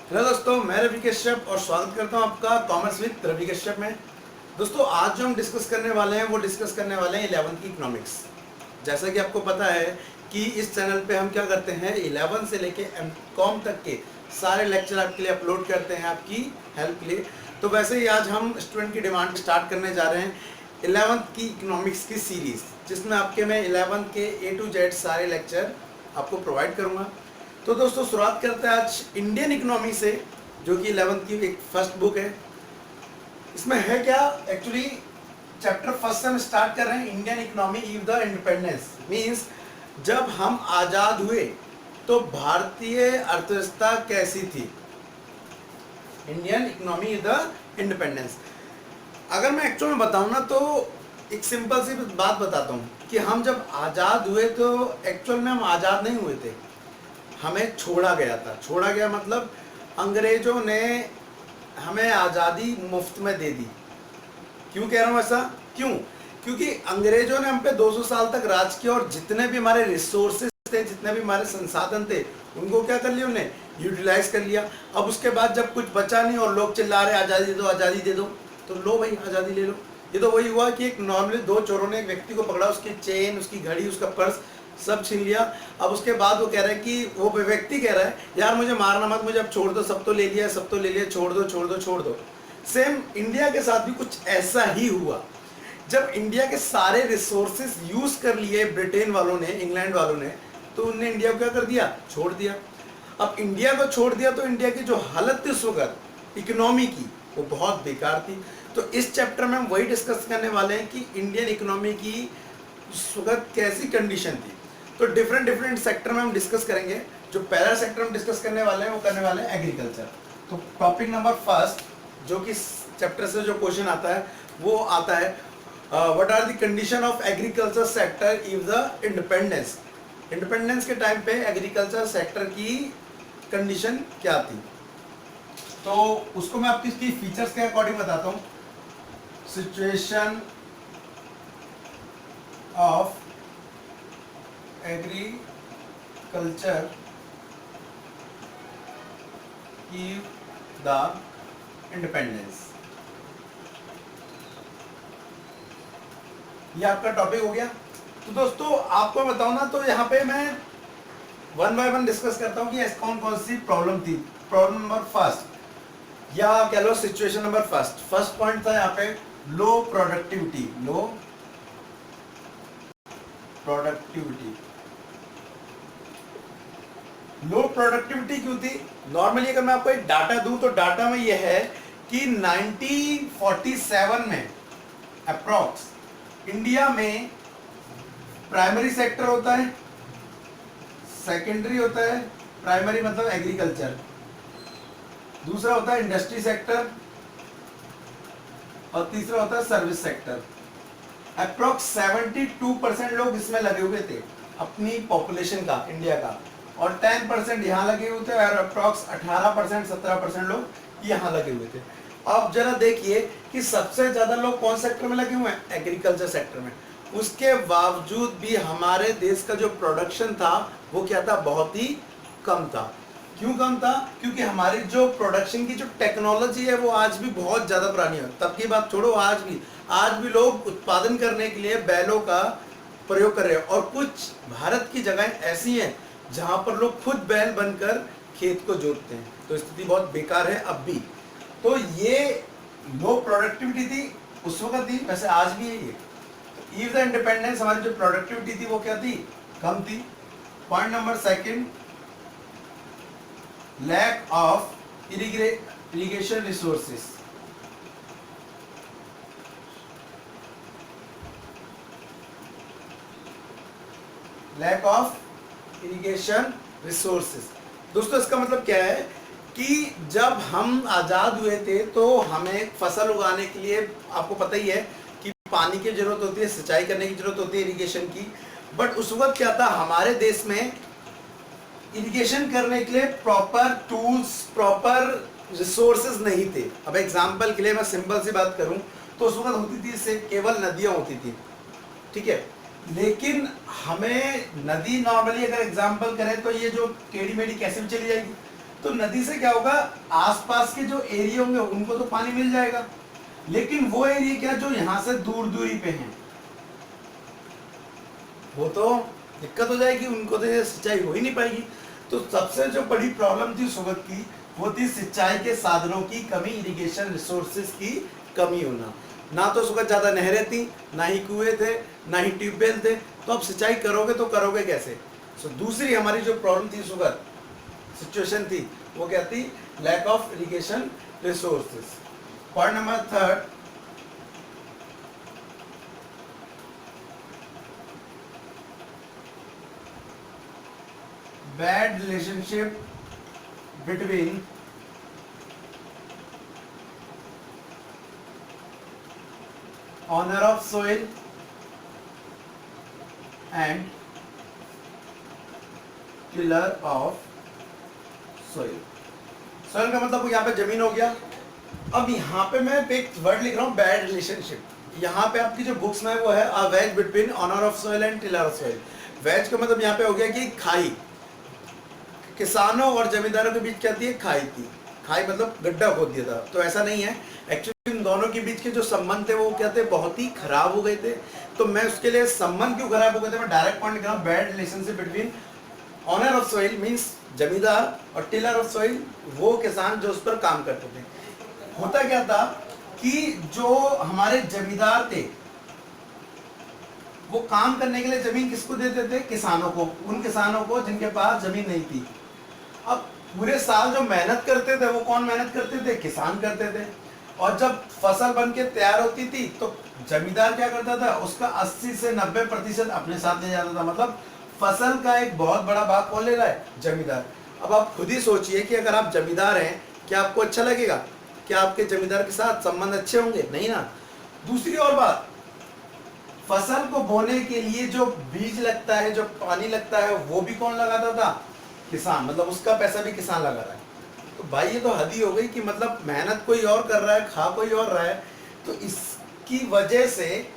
Hello दोस्तों, मैं रवि कश्यप और स्वागत करता हूं आपका कॉमर्स विद रवि कश्यप में। दोस्तों, आज जो हम डिस्कस करने वाले हैं वो डिस्कस करने वाले हैं 11th की इकोनॉमिक्स। जैसा कि आपको पता है कि इस चैनल पे हम क्या करते हैं, 11 से लेके एमकॉम तक के सारे लेक्चर आपके लिए अपलोड करते हैं आपकी हेल्प के लिए। तो वैसे ही आज हम स्टूडेंट की डिमांड स्टार्ट करने जा रहे हैं 11th की इकोनॉमिक्स की सीरीज़, जिसमें आपके मैं 11th के A to Z सारे लेक्चर आपको प्रोवाइड करूँगा। तो दोस्तों, शुरुआत करते हैं आज इंडियन इकोनॉमी से, जो कि 11th की एक फर्स्ट बुक है। इसमें है क्या, एक्चुअली चैप्टर फर्स्ट से हम स्टार्ट कर रहे हैं, Indian economy if the independence means जब हम आज़ाद हुए तो भारतीय अर्थव्यवस्था कैसी थी। Indian economy if the independence. अगर मैं एक्चुअल में बताऊं ना, तो एक सिंपल सी बात बताता हूं कि हम जब आज़ाद हुए तो एक्चुअल में हम आज़ाद नहीं हुए थे, हमें छोड़ा गया था। छोड़ा गया मतलब अंग्रेजों ने हमें आज़ादी मुफ्त में दे दी। क्यों कह रहा हूँ ऐसा? क्यों? क्योंकि अंग्रेजों ने हम पे 200 साल तक राज किया और जितने भी हमारे रिसोर्सेज थे, जितने भी हमारे संसाधन थे, उनको क्या कर लिया, उन्हें यूटिलाइज कर लिया। अब उसके बाद जब कुछ बचा नहीं और लोग चिल्ला रहे आज़ादी दे दो, आज़ादी दे दो, तो लो भाई आज़ादी ले लो। ये तो वही हुआ कि एक नॉर्मली दो चोरों ने एक व्यक्ति को पकड़ा, उसकी चेन, उसकी घड़ी, उसका पर्स सब छीन लिया। अब उसके बाद वो कह रहा है कि वो व्यक्ति कह रहा है यार मुझे मारना मत, मुझे अब छोड़ दो, सब तो ले लिया, सब तो ले लिया, छोड़ दो छोड़ दो छोड़ दो। सेम इंडिया के साथ भी कुछ ऐसा ही हुआ। जब इंडिया के सारे रिसोर्सेज यूज कर लिए ब्रिटेन वालों ने, इंग्लैंड वालों ने, तो उनने इंडिया को क्या कर दिया, छोड़ दिया। अब इंडिया को छोड़ दिया तो इंडिया की जो हालत थी उस वक्त इकोनॉमी की, वो बहुत बेकार थी। तो इस चैप्टर में हम वही डिस्कस करने वाले हैं कि इंडियन इकोनॉमी की उस वक्त कैसी कंडीशन थी। तो डिफरेंट सेक्टर में हम डिस्कस करेंगे। जो पहला सेक्टर हम डिस्कस करने वाले हैं वो करने वाले हैं एग्रीकल्चर। तो टॉपिक नंबर फर्स्ट जो कि चैप्टर से जो क्वेश्चन आता है वो आता है what are the condition of agriculture sector if the independence. Independence के टाइम पे एग्रीकल्चर सेक्टर की कंडीशन क्या थी। तो उसको मैं आपकी इसकी फीचर्स के अकॉर्डिंग बताता हूँ। Situation of agriculture give the independence, ये आपका टॉपिक हो गया। तो दोस्तों आपको बताऊं ना, तो यहाँ पे मैं वन बाय वन डिस्कस करता हूँ कि कौन कौन सी प्रॉब्लम थी। प्रॉब्लम नंबर फर्स्ट या कह लो सिचुएशन नंबर फर्स्ट पॉइंट था यहाँ पे लो प्रोडक्टिविटी। लो प्रोडक्टिविटी, लो प्रोडक्टिविटी क्यों थी? नॉर्मली अगर मैं आपको एक डाटा दूं तो डाटा में यह है कि 1947 में अप्रॉक्स इंडिया में प्राइमरी सेक्टर होता है, सेकेंडरी होता है। प्राइमरी मतलब एग्रीकल्चर, दूसरा होता है इंडस्ट्री सेक्टर और तीसरा होता है सर्विस सेक्टर। अप्रॉक्स 72% लोग इसमें लगे हुए थे अपनी पॉपुलेशन का, इंडिया का, और 10% यहाँ लगे हुए थे और अप्रॉक्स 18% 17% लोग यहाँ लगे हुए थे। अब जरा देखिए कि सबसे ज्यादा लोग कौन सेक्टर में लगे हुए हैं, एग्रीकल्चर सेक्टर में। उसके बावजूद भी हमारे देश का जो प्रोडक्शन था वो क्या था, बहुत ही कम था। क्यों कम था? क्योंकि हमारी जो प्रोडक्शन की जो टेक्नोलॉजी है वो आज भी बहुत ज्यादा पुरानी है। तब की बात छोड़ो, आज भी लोग उत्पादन करने के लिए बैलों का प्रयोग कर रहे हैं, और कुछ भारत की जगह ऐसी हैं जहां पर लोग खुद बैल बनकर खेत को जोतते हैं। तो स्थिति बहुत बेकार है अब भी। तो ये लो प्रोडक्टिविटी थी उस वक्त थी, वैसे आज भी है ये। तो इफ द इंडिपेंडेंस, हमारी जो प्रोडक्टिविटी थी वो क्या थी, कम थी। Point number second, lack of irrigation resources. Lack of irrigation resources. दोस्तों इसका मतलब क्या है कि जब हम आज़ाद हुए थे तो हमें फसल उगाने के लिए, आपको पता ही है कि पानी की जरूरत होती है, सिंचाई करने की जरूरत होती है, इरिगेशन की। बट उस वक्त क्या था, हमारे देश में इरिगेशन करने के लिए प्रॉपर टूल्स, प्रॉपर रिसोर्सेज नहीं थे। अब एग्जाम्पल के लिए मैं सिंपल सी बात करूं तो उस वक्त होती थी से केवल नदियां होती थी, ठीक है। लेकिन हमें नदी नॉर्मली अगर एग्जाम्पल करें तो ये जो टेढ़ी मेढ़ी कैसे भी चली जाएगी, तो नदी से क्या होगा, आसपास के जो एरिया होंगे उनको तो पानी मिल जाएगा, लेकिन वो एरिया क्या जो यहाँ से दूर दूरी पे हैं वो तो दिक्कत हो जाएगी, उनको तो ये सिंचाई हो ही नहीं पाएगी। तो सबसे जो बड़ी प्रॉब्लम थी उस वक्त की वो थी सिंचाई के साधनों की कमी, इरिगेशन रिसोर्सेज की कमी होना। ना तो उस वक्त ज़्यादा नहरें थी, ना ही कुएं थे, ना ही ट्यूबवेल थे, तो अब सिंचाई करोगे तो करोगे कैसे। सो दूसरी हमारी जो प्रॉब्लम थी उस वक्त सिचुएशन थी वो क्या थी, lack of irrigation resources. Point number third, bad relationship between owner of soil and tiller of soil। soil का मतलब यहाँ पे जमीन हो गया। अब यहाँ पे मैं एक वर्ड लिख रहा हूँ बैड रिलेशनशिप। यहाँ पे आपकी जो बुक्स में वो है a wedge between owner of soil and tiller of soil. Wedge का मतलब यहाँ पे हो गया कि खाई, किसानों और जमींदारों के बीच क्या थी, खाई थी। खाई मतलब गड्ढा खोद दिया था, तो ऐसा नहीं है। एक्चुअली इन दोनों के बीच के जो संबंध थे वो क्या थे, बहुत ही खराब हो गए थे। तो मैं उसके लिए संबंध क्यों खराब हो गए थे मैं डायरेक्ट पॉइंट लिख रहा हूँ, bad relationship between owner of soil means जमींदार और टिलर ऑफ सोइल वो किसान जो उस पर काम करते थे। होता क्या था कि जो हमारे जमींदार थे वो काम करने के लिए जमीन किसको देते थे, किसानों को, उन किसानों को जिनके पास जमीन नहीं थी। अब पूरे साल जो मेहनत करते थे वो कौन मेहनत करते थे, किसान करते थे। और जब फसल बन के तैयार होती थी तो जमींदार क्या करता था, उसका 80 से 90% अपने साथ ले जाता था। मतलब फसल का एक बहुत बड़ा भाग कौन ले रहा है, जमींदार। अब आप खुद ही सोचिए कि अगर आप जमींदार हैं, क्या आपको अच्छा लगेगा, क्या आपके जमींदार के साथ संबंध अच्छे होंगे, नहीं ना। दूसरी और बात, फसल को बोने के लिए जो बीज लगता है, जो पानी लगता है, वो भी कौन लगाता था, किसान। मतलब उसका पैसा भी किसान लगा रहा है। तो भाई ये तो हद ही हो गई कि मतलब मेहनत कोई और कर रहा है, खा कोई और रहा है। तो इसकी वजह से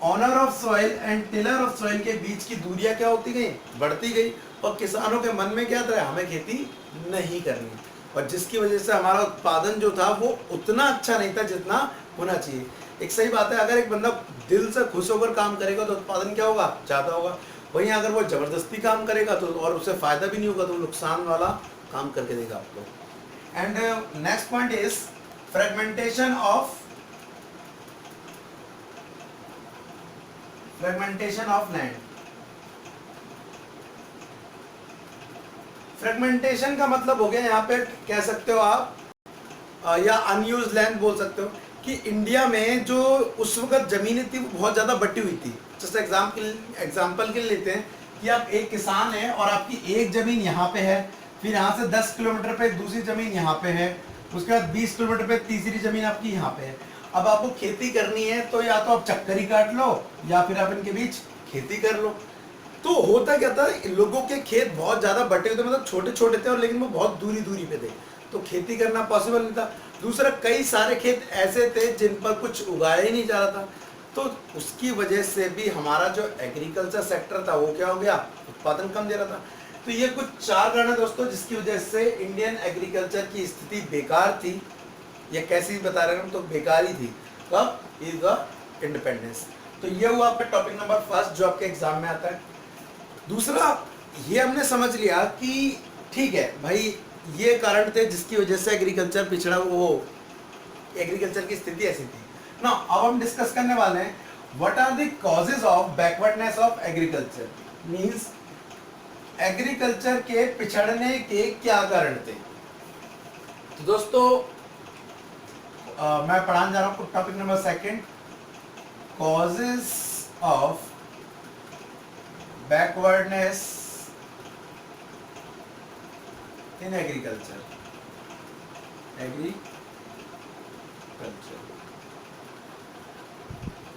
owner of soil and tiller of soil के बीच की दूरियां क्या होती गई, बढ़ती गई। और किसानों के मन में क्या था, हमें खेती नहीं करनी, और जिसकी वजह से हमारा उत्पादन जो था वो उतना अच्छा नहीं था जितना होना चाहिए। एक सही बात है, अगर एक बंदा दिल से खुश होकर काम करेगा तो उत्पादन क्या होगा, ज़्यादा होगा। वहीं अगर वो जबरदस्ती काम करेगा तो और उसे फायदा भी नहीं होगा, तो वो नुकसान वाला काम करके देगा आपको। And next point is fragmentation of land. Fragmentation का मतलब हो गया यहाँ पे कह सकते हो आप, या अनयूज लैंड बोल सकते हो, कि इंडिया में जो उस वक्त जमीनें थी वो बहुत ज़्यादा बटी हुई थी। जस्ट एग्जाम्पल के लिए लेते हैं कि आप एक किसान हैं और आपकी एक ज़मीन यहाँ पे है, फिर यहाँ से 10 किलोमीटर पे दूसरी ज़मीन यहाँ पे है, उसके बाद 20 किलोमीटर पे तीसरी ज़मीन आपकी यहाँ पे है। अब आपको खेती करनी है तो या तो आप चक्कर ही काट लो या फिर आप इनके बीच खेती कर लो। तो होता क्या था, लोगों के खेत बहुत ज़्यादा बटे हुए थे, मतलब छोटे छोटे थे और लेकिन वो बहुत दूरी दूरी पे थे, तो खेती करना पॉसिबल नहीं था। दूसरा, कई सारे खेत ऐसे थे जिन पर कुछ उगाया ही नहीं जा रहा था, तो उसकी वजह से भी हमारा जो एग्रीकल्चर सेक्टर था वो क्या हो गया, उत्पादन कम दे रहा था। तो ये कुछ 4 कारण है दोस्तों जिसकी वजह से इंडियन एग्रीकल्चर की स्थिति बेकार थी। ये कैसी बता रहे हैं हम, तो बेकार ही थी। कब, इज द इंडिपेंडेंस। तो ये हुआ आपका टॉपिक नंबर फर्स्ट जो आपके एग्जाम में आता है। दूसरा, ये हमने समझ लिया कि ठीक है भाई, ये कारण थे जिसकी वजह से एग्रीकल्चर पिछड़ा, वो एग्रीकल्चर की स्थिति ऐसी थी ना। अब हम डिस्कस करने वाले हैं what are the causes of backwardness of agriculture, means agriculture के पिछड़ने के क्या कारण थे। तो दोस्तों मैं पढ़ाने जा रहा हूं topic number second, causes of backwardness in agriculture.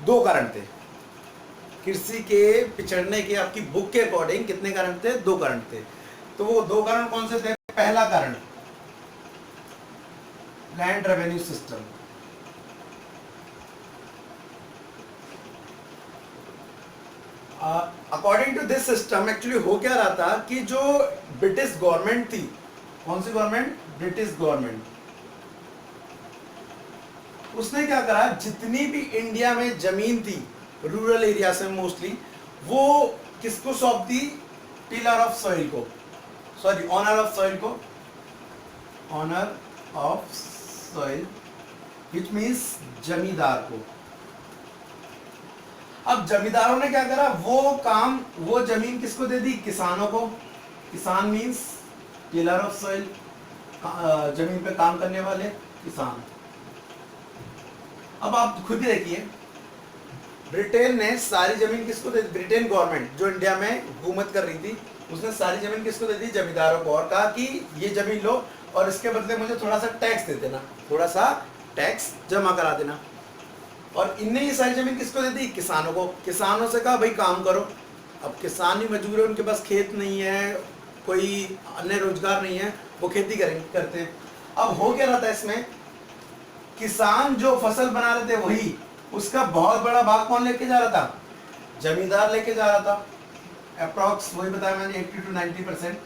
दो कारण थे कृषि के पिछड़ने के, आपकी बुक के अकॉर्डिंग कितने कारण थे, 2 कारण थे। तो वो 2 कारण कौन से थे। पहला कारण land revenue system. According to this system actually हो क्या रहा था कि जो ब्रिटिश गवर्नमेंट थी कौन सी गवर्नमेंट? British government. उसने क्या करा, जितनी भी इंडिया में जमीन थी रूरल एरिया से मोस्टली, वो किसको सौंप दी? टिलर ऑफ सॉइल को, सॉरी ऑनर ऑफ सॉइल को, owner of soil which means जमींदार को। अब जमींदारों ने क्या करा, वो काम, वो जमीन किसको दे दी? किसानों को। किसान मीन्स टिलर ऑफ सॉइल, जमीन पे काम करने वाले किसान। अब आप खुद ही देखिए, ब्रिटेन ने सारी जमीन किसको दे दी? ब्रिटेन गवर्नमेंट जो इंडिया में हुकूमत कर रही थी, उसने सारी जमीन किसको दे दी? जमींदारों को, और कहा कि ये जमीन लो और इसके बदले मुझे थोड़ा सा टैक्स दे देना, थोड़ा सा टैक्स जमा करा देना। और इनने ये सारी जमीन किसको दे दी? किसानों को। किसानों से कहा भाई काम करो। अब किसान ही मजबूर है, उनके पास खेत नहीं है, कोई अन्य रोजगार नहीं है, वो खेती करते हैं। अब हो क्या रहा था इसमें, किसान जो फसल बना रहे थे वही, उसका बहुत बड़ा भाग कौन लेके जा रहा था? जमींदार लेके जा रहा था। अप्रॉक्स वही बताया मैंने 80 to 90%।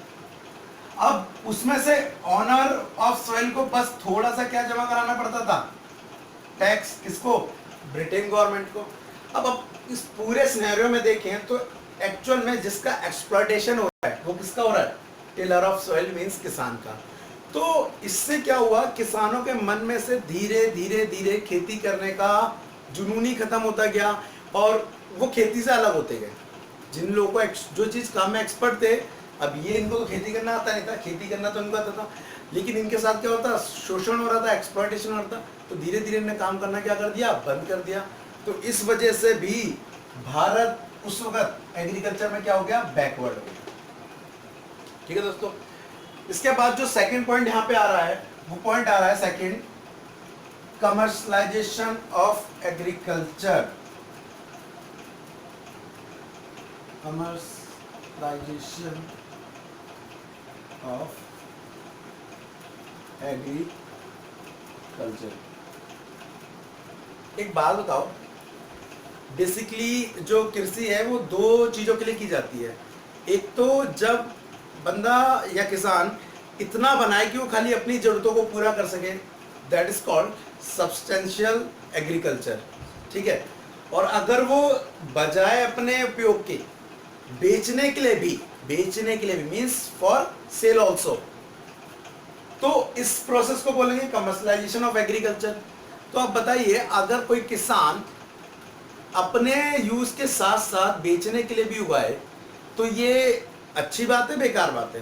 अब उसमें से ऑनर ऑफ सॉइल को बस थोड़ा सा क्या जमा कराना पड़ता था? टैक्स। किसको? ब्रिटेन गवर्नमेंट को। अब इस पूरे सिनेरियो में देखें तो एक्चुअल में जिसका एक्सप्लॉयटेशन हो रहा है वो किसका हो रहा है? टिलर ऑफ सॉइल मींस किसान का। तो इससे क्या हुआ, किसानों के मन में से धीरे धीरे धीरे खेती करने का जुनून ही खत्म होता गया और वो खेती से अलग होते गए। जिन लोगों को जो चीज़ काम में एक्सपर्ट थे, अब ये इनको तो खेती करना आता नहीं था, खेती करना तो इनको आता था, लेकिन इनके साथ क्या होता, शोषण हो रहा था, एक्सप्लॉयटेशन हो रहा था। तो धीरे धीरे इन्हें काम करना क्या कर दिया? बंद कर दिया। तो इस वजह से भी भारत उस वक्त एग्रीकल्चर में क्या हो गया? बैकवर्ड हो गया। ठीक है दोस्तों, इसके बाद जो सेकंड पॉइंट यहाँ पे आ रहा है, वो पॉइंट आ रहा है second, commercialisation of agriculture. Commercialisation of agriculture. एक बात बताओ, बेसिकली जो कृषि है वो दो चीजों के लिए की जाती है। एक तो जब बंदा या किसान इतना बनाए कि वो खाली अपनी जरूरतों को पूरा कर सके, that is called substantial agriculture. ठीक है, और अगर वो बजाय अपने उपयोग के बेचने के लिए भी मीन्स फॉर सेल ऑल्सो, तो इस प्रोसेस को बोलेंगे कमर्शलाइजेशन ऑफ एग्रीकल्चर। तो आप बताइए, अगर कोई किसान अपने यूज के साथ साथ बेचने के लिए भी उगाए तो ये अच्छी बात है, बेकार बात है?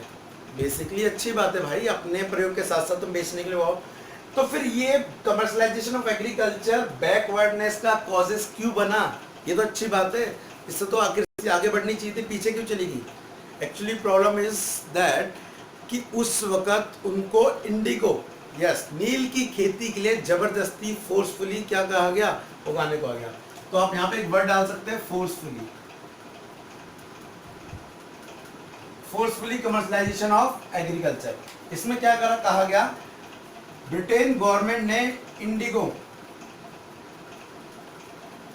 बेसिकली अच्छी बात है भाई, अपने प्रयोग के साथ साथ तुम बेचने के लिए उगाओ। तो फिर ये कमर्शलाइजेशन ऑफ एग्रीकल्चर बैकवर्डनेस का कॉजेस क्यों बना? ये तो अच्छी बात है, इससे तो आगे बढ़नी चाहिए थी, पीछे क्यों चलेगी? एक्चुअली प्रॉब्लम इज दैट कि उस वक्त उनको इंडिगो, यस, नील की खेती के लिए जबरदस्ती फोर्सफुली क्या कहा गया? उगाने को आ गया। तो आप यहाँ पे एक वर्ड डाल सकते हैं, forcefully. Forcefully commercialisation of agriculture. इसमें क्या कहा गया? ब्रिटेन गवर्नमेंट ने इंडिगो,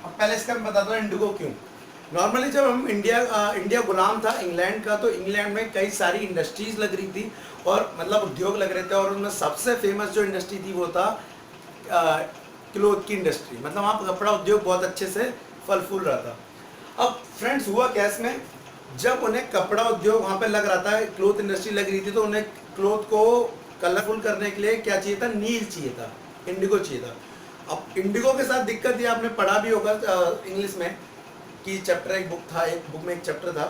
अब पहले इसका मैं बताता हूँ इंडिगो क्यों। नॉर्मली जब हम इंडिया गुलाम था इंग्लैंड का, तो इंग्लैंड में कई सारी इंडस्ट्रीज लग रही थी और मतलब उद्योग लग रहे थे, और उनमें सबसे फेमस जो इंडस्ट्री थी वो था क्लोथ की इंडस्ट्री। मतलब वहाँ कपड़ा उद्योग बहुत अच्छे से फल फूल रहा था। अब फ्रेंड्स हुआ क्या इसमें, जब उन्हें कपड़ा उद्योग वहाँ पे लग रहा था, क्लोथ इंडस्ट्री लग रही थी, तो उन्हें क्लोथ को कलरफुल करने के लिए क्या चाहिए था? नील चाहिए था, इंडिगो चाहिए था। अब इंडिगो के साथ दिक्कत ये आपने पढ़ा भी होगा इंग्लिश में कि चैप्टर, एक बुक में एक चैप्टर था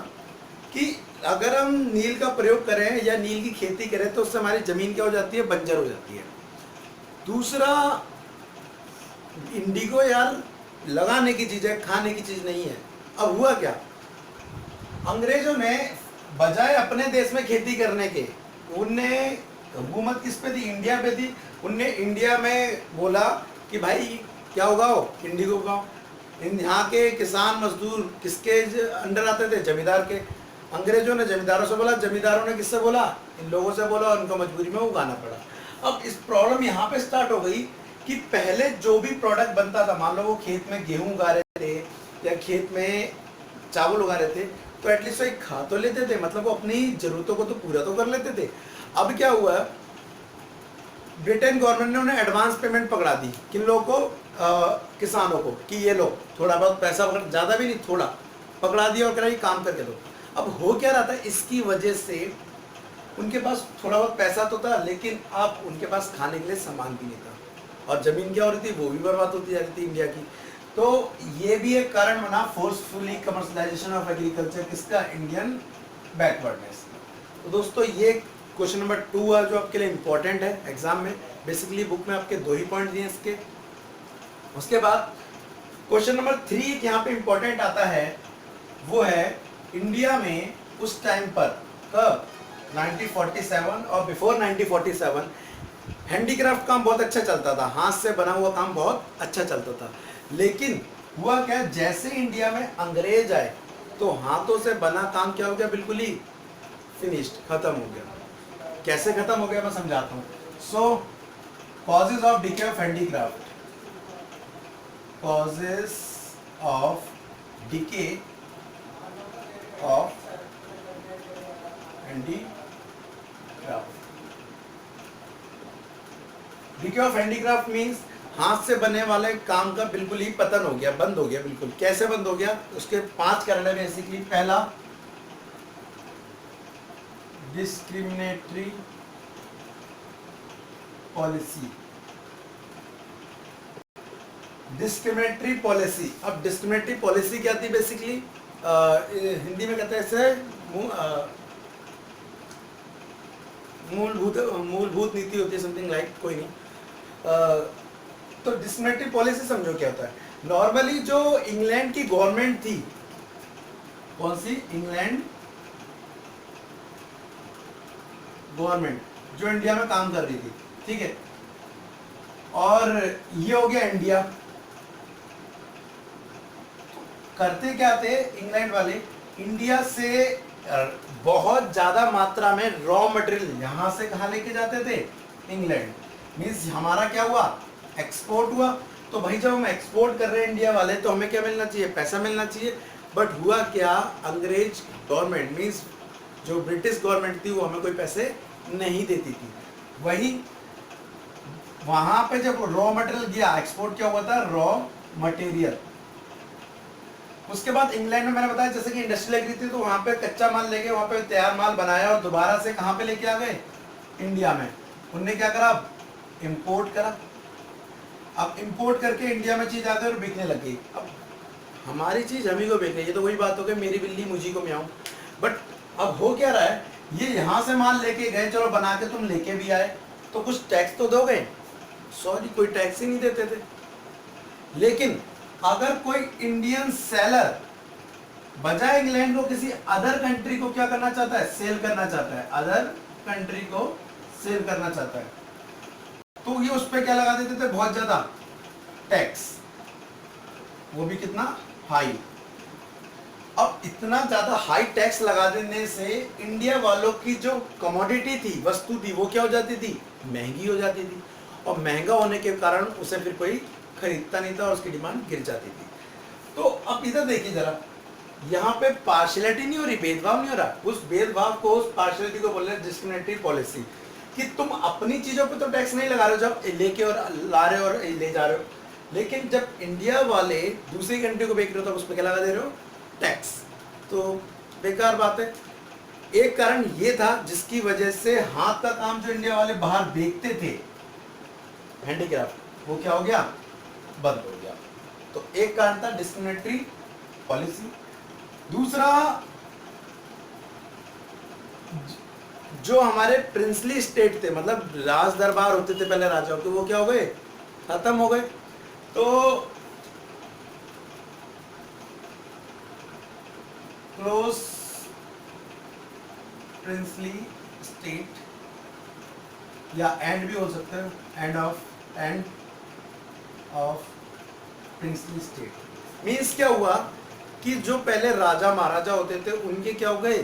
कि अगर हम नील का प्रयोग करें या नील की खेती करें तो उससे हमारी जमीन क्या हो जाती है? बंजर हो जाती है। दूसरा, इंडिगो यार लगाने की चीज है, खाने की चीज नहीं है। अब हुआ क्या, अंग्रेजों ने बजाय अपने देश में खेती करने के, उनने हुकूमत किस पे थी? इंडिया पे थी। उनने इंडिया में बोला कि भाई क्या उगाओ? इंडिगो उगाओ। यहाँ के किसान मजदूर किसके अंडर आते थे? जमींदार के। अंग्रेजों ने जमींदारों से बोला, जमींदारों ने किससे बोला? इन लोगों से बोला, और उनको मजबूरी में उगाना पड़ा। अब इस प्रॉब्लम यहाँ पे स्टार्ट हो गई कि पहले जो भी प्रोडक्ट बनता था, मान लो वो खेत में गेहूं उगा रहे थे या खेत में चावल उगा रहे थे, तो एटलीस्ट वो एक खा तो लेते थे, मतलब वो अपनी जरूरतों को तो पूरा तो कर लेते थे। अब क्या हुआ, ब्रिटेन गवर्नमेंट ने उन्हें एडवांस पेमेंट पकड़ा दी, किन लोगों को, किसानों को, कि ये लो थोड़ा बहुत पैसा पकड़, ज़्यादा भी नहीं थोड़ा पकड़ा दिया और कह रहा ये काम करके दो। अब हो क्या रहा था, इसकी वजह से उनके पास थोड़ा बहुत पैसा तो था, लेकिन अब उनके पास खाने के लिए सामान भी नहीं था, और ज़मीन क्या हो रही थी, वो भी बर्बाद होती जा रही थी इंडिया की। तो ये भी एक कारण बना फोर्सफुली कमर्शलाइजेशन ऑफ एग्रीकल्चर, किसका, इंडियन बैकवर्डनेस। तो दोस्तों ये क्वेश्चन नंबर 2 है जो आपके लिए इंपॉर्टेंट है एग्जाम में। बेसिकली बुक में आपके 2 ही पॉइंट दिए इसके। उसके बाद क्वेश्चन नंबर 3 यहाँ पे इंपॉर्टेंट आता है, वो है इंडिया में उस टाइम पर, कब, 1947 और बिफोर 1947 हैंडीक्राफ्ट काम बहुत अच्छा चलता था, हाथ से बना हुआ काम बहुत अच्छा चलता था। लेकिन हुआ क्या, जैसे इंडिया में अंग्रेज आए तो हाथों से बना काम क्या हो गया, बिल्कुल ही फिनिश्ड, खत्म हो गया। कैसे खत्म हो गया मैं समझाता हूँ। So causes of decay of handicraft, causes of decay of handicraft. Decay of handicraft means हाथ से बने वाले काम का बिल्कुल ही पतन हो गया, बंद हो गया बिल्कुल। कैसे बंद हो गया, उसके 5 कारण है बेसिकली। पहला, डिस्क्रिमिनेटरी पॉलिसी। डिस्क्रिमिनेटरी पॉलिसी, अब डिस्क्रिमिनेटरी पॉलिसी क्या थी बेसिकली, हिंदी में कहते हैं इसे मूलभूत नीति होती है, समथिंग लाइक, कोई नहीं। तो डिस्क्रिमिनेटरी पॉलिसी समझो क्या होता है। नॉर्मली जो इंग्लैंड की गवर्नमेंट थी, कौन सी, इंग्लैंड गवर्नमेंट, जो इंडिया में काम कर रही थी, ठीक है, और ये हो गया इंडिया। करते क्या थे इंग्लैंड वाले, इंडिया से बहुत ज्यादा मात्रा में रॉ मटेरियल यहां से कहा लेके जाते थे, इंग्लैंड। मीन्स हमारा क्या हुआ, एक्सपोर्ट हुआ। तो भाई जब हम एक्सपोर्ट कर रहे हैं इंडिया वाले, तो हमें क्या मिलना चाहिए, पैसा मिलना चाहिए। बट हुआ क्या, अंग्रेज गवर्नमेंट मीन्स जो ब्रिटिश गवर्नमेंट थी वो हमें कोई पैसे नहीं देती थी। वही वहां पे जब रॉ मटेरियल गया, एक्सपोर्ट क्या हुआ था, रॉ मटेरियल। उसके बाद इंग्लैंड में मैंने बताया जैसे कि इंडस्ट्री लगी थी, तो वहां पे कच्चा माल लेके वहां पे तैयार माल बनाया और दोबारा से कहां पे लेके आ गए, इंडिया में। उनने क्या करा, इंपोर्ट करा। अब इंपोर्ट करके इंडिया में चीज आ गई और बिकने लग गई। अब हमारी चीज हम ही को बेच रही है, ये तो वही बात हो गई, मेरी बिल्ली मुझी को म्याऊं। बट अब हो क्या रहा है, ये यहां से माल लेके गए, चलो बना के तुम लेके भी आए, तो कुछ टैक्स तो दोगे, सॉरी कोई टैक्स ही नहीं देते थे। लेकिन अगर कोई इंडियन सेलर बजाय इंग्लैंड को किसी अदर कंट्री को क्या करना चाहता है, सेल करना चाहता है, अदर कंट्री को सेल करना चाहता है, तो ये उस पर क्या लगा देते थे, बहुत ज्यादा टैक्स, वो भी कितना, हाई। अब इतना ज्यादा हाई टैक्स लगा देने से इंडिया वालों की जो कमोडिटी थी, वस्तु थी, वो क्या हो जाती थी, महंगी हो जाती थी। और महंगा होने के कारण उसे फिर कोई खरीदता नहीं था और उसकी डिमांड गिर जाती थी। तो अब इधर देखिए जरा, यहाँ पे पार्शियलिटी नहीं हो रही, भेदभाव नहीं हो रहा, उस भेदभाव को, उस पार्शियलिटी को बोल रहे हैं डिस्क्रिमिनेटरी पॉलिसी, कि तुम अपनी चीजों पे तो टैक्स नहीं लगा रहे हो जब लेके और ला रहे हो और ले जा रहे हो, लेकिन जब इंडिया वाले दूसरी कंट्री को बेच रहे हो तो उस पर क्या लगा दे रहे हो, टैक्स। तो बेकार बात है। एक कारण ये था जिसकी वजह से हाथ का काम जो इंडिया वाले बाहर बेचते थे, हैंडीक्राफ्ट, वो क्या हो गया, बंद हो गया। तो एक कारण था डिस्क्रिमिनेटरी पॉलिसी। दूसरा, जो हमारे प्रिंसली स्टेट थे, मतलब राज दरबार होते थे पहले राजाओं के, वो क्या हो गए, खत्म हो गए। तो क्लोज प्रिंसली स्टेट, या एंड भी हो सकता है, end of princely state. Means क्या हुआ कि जो पहले राजा महाराजा होते थे उनके क्या हो गए,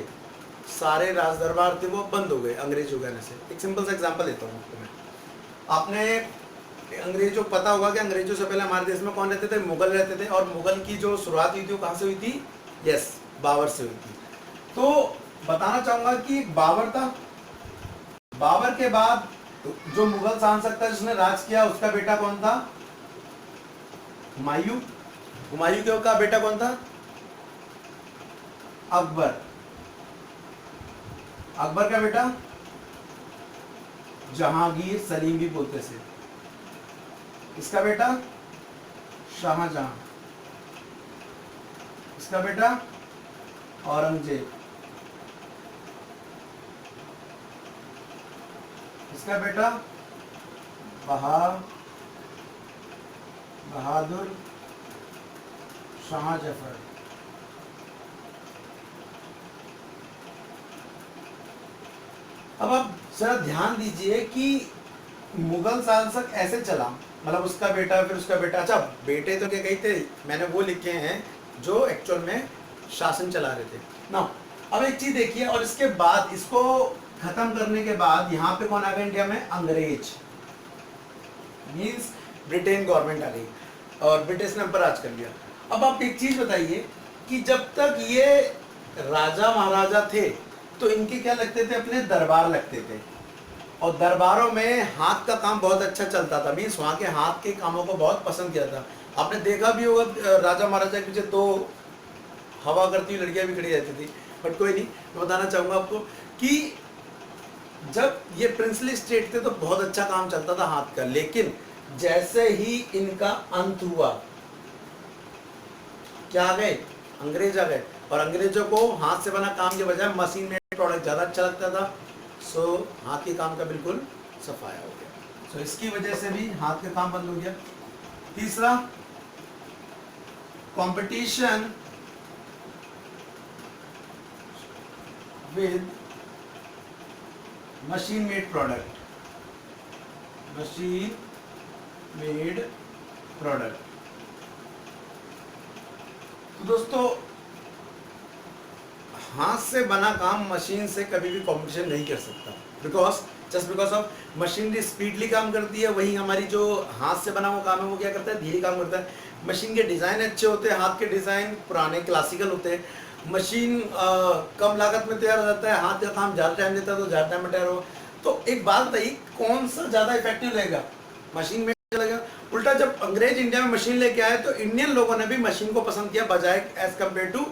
सारे राज दरबार थे वो बंद हो गए अंग्रेजों के आने से। एक सिंपल सा एग्जांपल देता हूँ आपको मैं। आपने अंग्रेजों, पता होगा कि अंग्रेजों से पहले हमारे देश में कौन रहते थे, मुगल रहते थे, और मुगल की जो शुरुआत हुई थी वो कहाँ से हुई थी, यस, बाबर से हुई थी। तो बताना चाहूंगा कि बाबर था, बाबर के बाद जो मुगल शासक था जिसने राज किया उसका बेटा कौन था? हुमायूं। हुमायूं का बेटा कौन था? अकबर। अकबर का बेटा जहांगीर, सलीम भी बोलते थे। इसका बेटा शाहजहां। इसका बेटा औरंगजेब। इसका बेटा बहादुर शाह जफर। अब आप जरा ध्यान दीजिए कि मुगल शासक ऐसे चला, मतलब उसका बेटा फिर उसका बेटा। अच्छा, बेटे तो क्या कही थे, मैंने वो लिखे हैं जो एक्चुअल में शासन चला रहे थे ना। अब एक चीज देखिए, और इसके बाद इसको खत्म करने के बाद यहाँ पे कौन आ गया इंडिया में? अंग्रेज, मीन्स ब्रिटेन गवर्नमेंट आ गई और ब्रिटिश ने ऊपर राज कर लिया। अब आप एक चीज बताइए कि जब तक ये राजा महाराजा थे तो इनके क्या लगते थे? अपने दरबार लगते थे, और दरबारों में हाथ का काम बहुत अच्छा चलता था, मीन्स वहाँ के हाथ के कामों को बहुत पसंद किया था। आपने देखा भी होगा राजा महाराजा के पीछे दो हवा करती हुई लड़कियां भी खड़ी रहती थी। बट कोई नहीं, मैं बताना चाहूँगा आपको कि जब ये प्रिंसली स्टेट थे तो बहुत अच्छा काम चलता था हाथ का, लेकिन जैसे ही इनका अंत हुआ, क्या आ गए? अंग्रेज आ गए, और अंग्रेजों को हाथ से बना काम के बजाय मशीन मेड प्रोडक्ट ज़्यादा अच्छा लगता था। सो हाथ के काम का बिल्कुल सफाया हो गया। सो इसकी वजह से भी हाथ का काम बंद हो गया। तीसरा, competition with machine made product. Machine made product. तो दोस्तों, हाथ से बना काम मशीन से कभी भी कंपटीशन नहीं कर सकता, just because of machinery speedly काम करती है, वही हमारी जो हाथ से बना हुआ काम है वो क्या करता है? धीरे काम करता है। मशीन के डिज़ाइन अच्छे होते हैं, हाथ के डिज़ाइन पुराने क्लासिकल होते हैं। मशीन कम लागत में तैयार हो जाता है, हाथ का काम ज़्यादा टाइम लेता है तो ज़्यादा टाइम में तैयार हो। तो एक बात बताइए, कौन सा ज़्यादा इफेक्टिव लगेगा? मशीन में लगेगा। उल्टा जब अंग्रेज इंडिया में मशीन लेके आए तो इंडियन लोगों ने भी मशीन को पसंद किया बजाय as compare to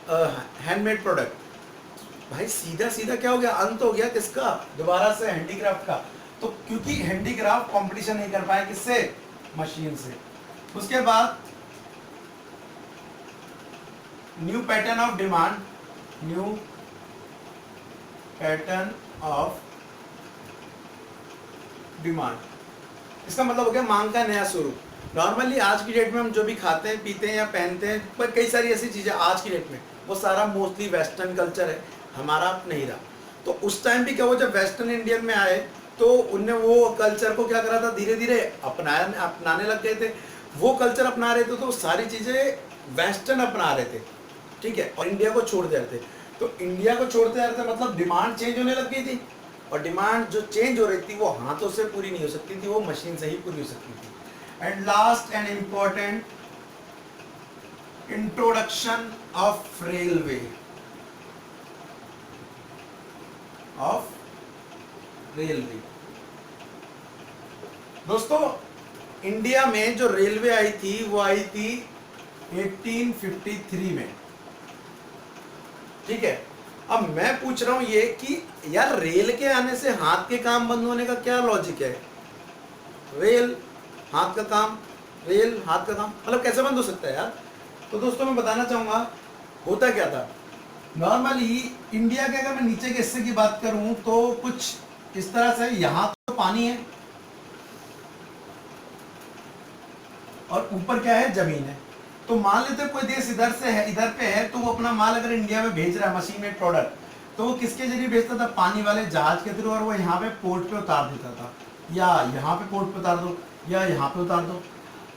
handmade product. भाई सीधा सीधा क्या हो गया? अंत हो गया किसका? दोबारा से हैंडीक्राफ्ट का। तो क्योंकि हैंडीक्राफ्ट कंपटीशन नहीं कर पाए किससे? मशीन से। उसके बाद new pattern of demand. New pattern of demand, इसका मतलब हो गया मांग का नया स्वरूप। नॉर्मली आज की डेट में हम जो भी खाते हैं, पीते हैं या पहनते हैं, पर कई सारी ऐसी चीज़ें आज की डेट में वो सारा मोस्टली वेस्टर्न कल्चर है, हमारा नहीं रहा। तो उस टाइम भी क्या हुआ, जब वेस्टर्न इंडियन में आए तो उनने वो कल्चर को क्या करा था? धीरे धीरे अपनाने लग गए थे। वो कल्चर अपना रहे थे तो सारी चीज़ें वेस्टर्न अपना रहे थे, ठीक है, और इंडिया को छोड़ दे रहे थे। तो इंडिया को छोड़ते जा रहे थे मतलब डिमांड चेंज होने लग गई थी, और डिमांड जो चेंज हो रही थी वो हाथों से पूरी नहीं हो सकती थी, वो मशीन से ही पूरी हो सकती थी। And last and important, introduction of railway. दोस्तों, इंडिया में जो रेलवे आई थी वो आई थी 1853 में, ठीक है। अब मैं पूछ रहा हूं ये कि यार रेल के आने से हाथ के काम बंद होने का क्या लॉजिक है? रेल हाथ का काम, रेल हाथ का काम, मतलब कैसे बंद हो सकता है यार? तो दोस्तों मैं बताना चाहूंगा होता क्या था। नॉर्मली इंडिया के अगर मैं नीचे के हिस्से की बात करूं तो कुछ इस तरह से, यहां तो पानी है और ऊपर क्या है? जमीन है। तो मान लेते कोई देश इधर से है, इधर पे है, तो वो अपना माल अगर इंडिया में भेज रहा है मशीन मेड प्रोडक्ट, तो वो किसके जरिए भेजता था? पानी वाले जहाज के थ्रू, और वो यहाँ पे पोर्ट पे उतार देता था, या यहाँ पे पोर्ट पे उतार दो या यहाँ पे उतार दो।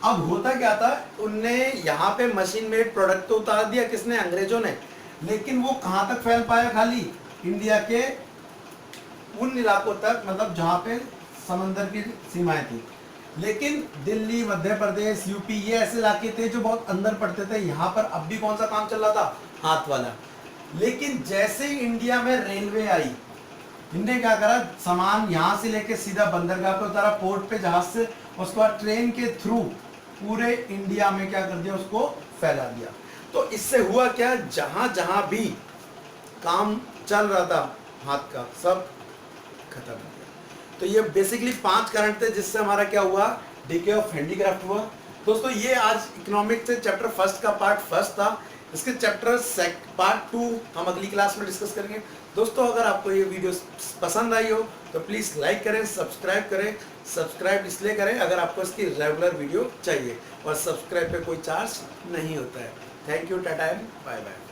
अब होता क्या था, उनने यहाँ पे मशीन मेड प्रोडक्ट तो उतार दिया, किसने? अंग्रेजों ने। लेकिन वो कहाँ तक फैल पाया? खाली इंडिया के उन इलाकों तक, मतलब जहाँ पे समंदर की सीमाएं थी। लेकिन दिल्ली, मध्य प्रदेश, यूपी, ये ऐसे इलाके थे जो बहुत अंदर पड़ते थे। यहाँ पर अब भी कौन सा काम चल रहा था? हाथ वाला। लेकिन जैसे ही इंडिया में रेलवे आई इनने क्या करा, सामान यहाँ से लेके सीधा बंदरगाह पे उतारा, पोर्ट पे जहाज से, उसके बाद ट्रेन के थ्रू पूरे इंडिया में क्या कर दिया, उसको फैला दिया। तो इससे हुआ क्या, जहां जहां भी काम चल रहा था हाथ का, सब खत्म हो गया। तो ये बेसिकली 5 कारण थे जिससे हमारा क्या हुआ, डीके ऑफ हैंडीक्राफ्ट हुआ। दोस्तों ये आज इकोनॉमिक्स से चैप्टर फर्स्ट का पार्ट फर्स्ट था। इसके चैप्टर पार्ट 2 हम अगली क्लास में डिस्कस करेंगे। दोस्तों अगर आपको ये वीडियो पसंद आई हो तो प्लीज़ लाइक करें, सब्सक्राइब करें। सब्सक्राइब इसलिए करें अगर आपको इसकी रेगुलर वीडियो चाहिए, और सब्सक्राइब पे कोई चार्ज नहीं होता है। Thank you, ta-ta and bye bye.